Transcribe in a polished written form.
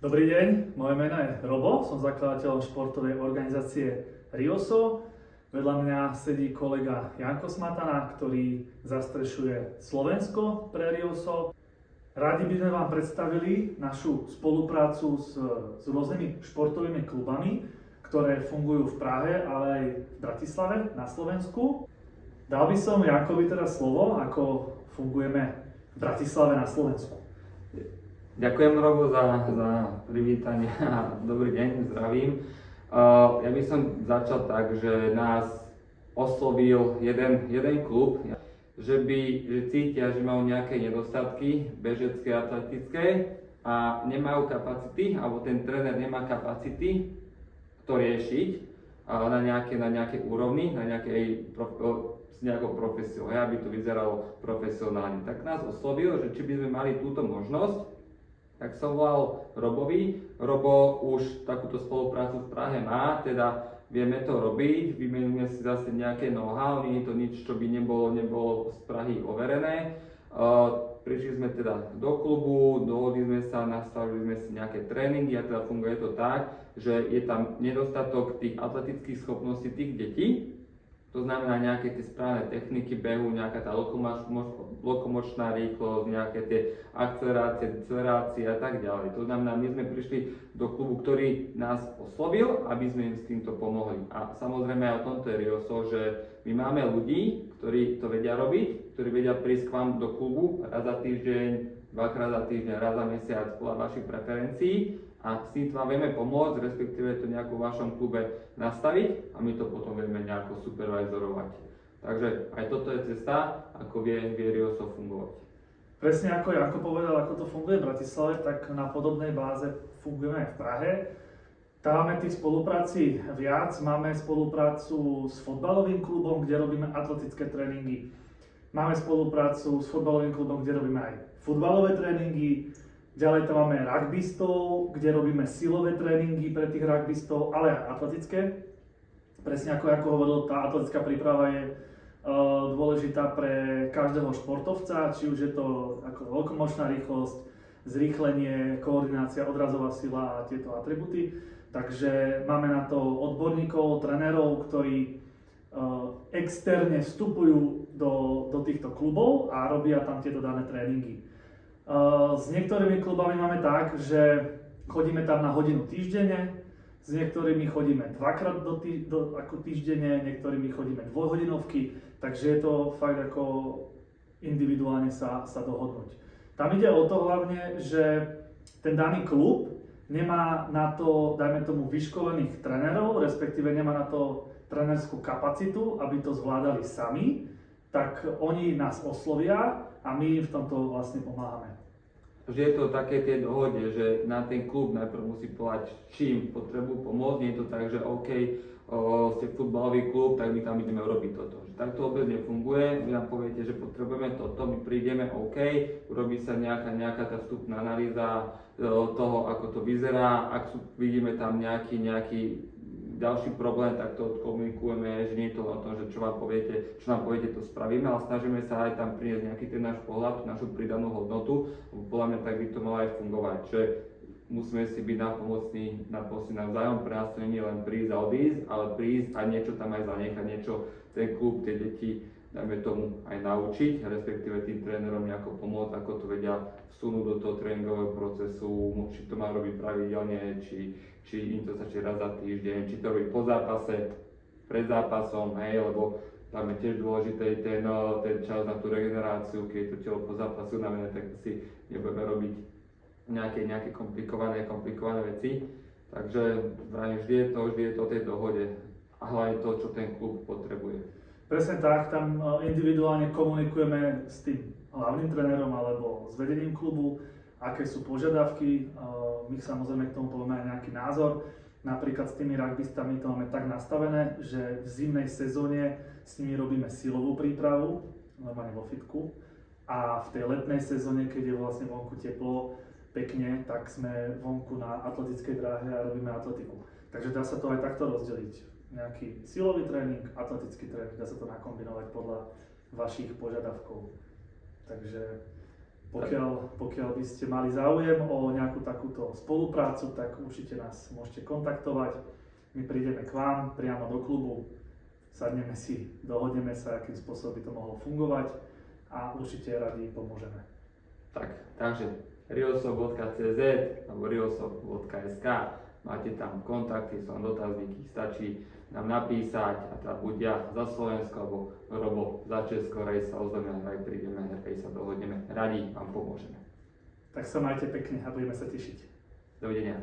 Dobrý deň, moje meno je Robo, som zakladateľom športovej organizácie Rioso. Vedľa mňa sedí kolega Janko Smatana, ktorý zastrešuje Slovensko pre Rioso. Rádi by sme vám predstavili našu spoluprácu s rôznymi športovými klubami, ktoré fungujú v Prahe, ale aj v Bratislave na Slovensku. Dal by som Jankovi teraz slovo, ako fungujeme v Bratislave na Slovensku. Ďakujem, Robo, za privítanie a dobrý deň, zdravím. Ja by som začal tak, že nás oslovil jeden klub, že cítia, že majú nejaké nedostatky bežecké, atletické a nemajú kapacity, alebo ten tréner nemá kapacity to riešiť na nejakej úrovni, s nejakou profesiou, aby to vyzeralo profesionálne. Tak nás oslovil, že či by sme mali túto možnosť. Tak som volal Robovi. Robo už takúto spoluprácu v Prahe má, teda vieme to robiť, vymenujeme si zase nejaké know-how, nie je to nič, čo by nebolo z Prahy overené. Prišli sme teda do klubu, dohodli sme sa, nastavili sme si nejaké tréningy a teda funguje to tak, že je tam nedostatok tých atletických schopností tých detí. To znamená nejaké tie správne techniky behu, nejaká tá lokomočná rýchlosť, nejaké tie akcelerácie, decelerácie a tak ďalej. To znamená, my sme prišli do klubu, ktorý nás oslovil, aby sme im s týmto pomohli. A samozrejme aj o tomto je Rioso, že my máme ľudí, ktorí to vedia robiť, ktorí vedia prísť k vám do klubu raz za týždeň, dvakrát za týždeň, raz za mesiac podľa vašich preferencií. A s tým vám vieme pomôcť, respektíve to nejako v vašom klube nastaviť a my to potom vieme nejako supervizorovať. Takže aj toto je cesta, ako vie Rioso fungovať. Presne ako Janko povedal, ako to funguje v Bratislave, tak na podobnej báze fungujeme aj v Prahe. Tam máme tých spolupráci viac, máme spoluprácu s fotbalovým klubom, kde robíme atletické tréningy. Máme spoluprácu s fotbalovým klubom, kde robíme aj futbalové tréningy. Ďalej tam máme rugbystov, kde robíme silové tréningy pre tých rugbystov, ale aj atletické. Presne ako hovoril, tá atletická príprava je dôležitá pre každého športovca, či už je to ako lokomočná rýchlosť, zrýchlenie, koordinácia, odrazová sila a tieto atributy. Takže máme na to odborníkov, trénerov, ktorí externe vstupujú do týchto klubov a robia tam tieto dané tréningy. S niektorými klubami máme tak, že chodíme tam na hodinu týždenne, s niektorými chodíme dvakrát ako týždenne, niektorými chodíme dvojhodinovky, takže je to fakt ako individuálne sa dohodnúť. Tam ide o to hlavne, že ten daný klub nemá na to, dajme tomu, vyškolených trénerov, respektíve nemá na to trénerskú kapacitu, aby to zvládali sami, tak oni nás oslovia a my im v tomto vlastne pomáhame. Že je to také tie dohode, že na ten klub najprv musí povedať, čím potrebujú pomôcť. Nie je to tak, že OK, ste futbalový klub, tak my tam ideme robiť toto. Že tak to vôbec nefunguje. Vy nám poviete, že potrebujeme toto, my prídeme OK, urobí sa nejaká tá vstupná analýza toho, ako to vyzerá. Ak vidíme tam nejaký ďalší problém, tak to odkomunikujeme, že nie je to o tom, že čo nám poviete, to spravíme, ale snažíme sa aj tam priniesť nejaký ten náš pohľad, našu pridanú hodnotu, lebo podľa mňa tak by to malo aj fungovať, že musíme si byť nápomocní navzájom, pre nás to nie je len prísť a odísť, ale prísť a niečo tam aj zanechať, niečo ten klub, tie deti, dajme tomu aj naučiť, respektíve tým trénerom nejako pomôcť, ako to vedia vsunúť do toho tréningového procesu, či to má robiť pravidelne, či im to stačí raz za týždeň, či to robí po zápase, pred zápasom, lebo tam je tiež dôležité ten čas na tú regeneráciu, keď je to telo po zápase unavené, tak si nebudeme robiť nejaké komplikované veci. Takže vždy je to o tej dohode a hlavne to, čo ten klub potrebuje. Presne tak, tam individuálne komunikujeme s tým hlavným trénerom alebo s vedením klubu, aké sú požiadavky, my samozrejme k tomu povieme aj nejaký názor. Napríklad s tými rugbystami to máme tak nastavené, že v zimnej sezóne s nimi robíme silovú prípravu, normálne vo fitku, a v tej letnej sezóne, keď je vlastne vonku teplo, pekne, tak sme vonku na atletickej dráhe a robíme atletiku. Takže dá sa to aj takto rozdeliť. Nejaký silový tréning, atletický tréning, dá sa to nakombinovať podľa vašich požiadavkov. Takže Pokiaľ by ste mali záujem o nejakú takúto spoluprácu, tak určite nás môžete kontaktovať. My prídeme k vám priamo do klubu, sadneme si, dohodneme sa, akým spôsobom by to mohlo fungovať a určite radi pomôžeme. Takže riosov.cz alebo riosov.sk, máte tam kontakty, sú tam dotazníky, stačí nám napísať a teda buď ja za Slovensko alebo Robo za Česko, Rej sa ozveme, aj prídeme, Rej sa dohodneme, radi vám pomôžeme. Tak sa majte pekne a budeme sa tešiť. Dovidenia.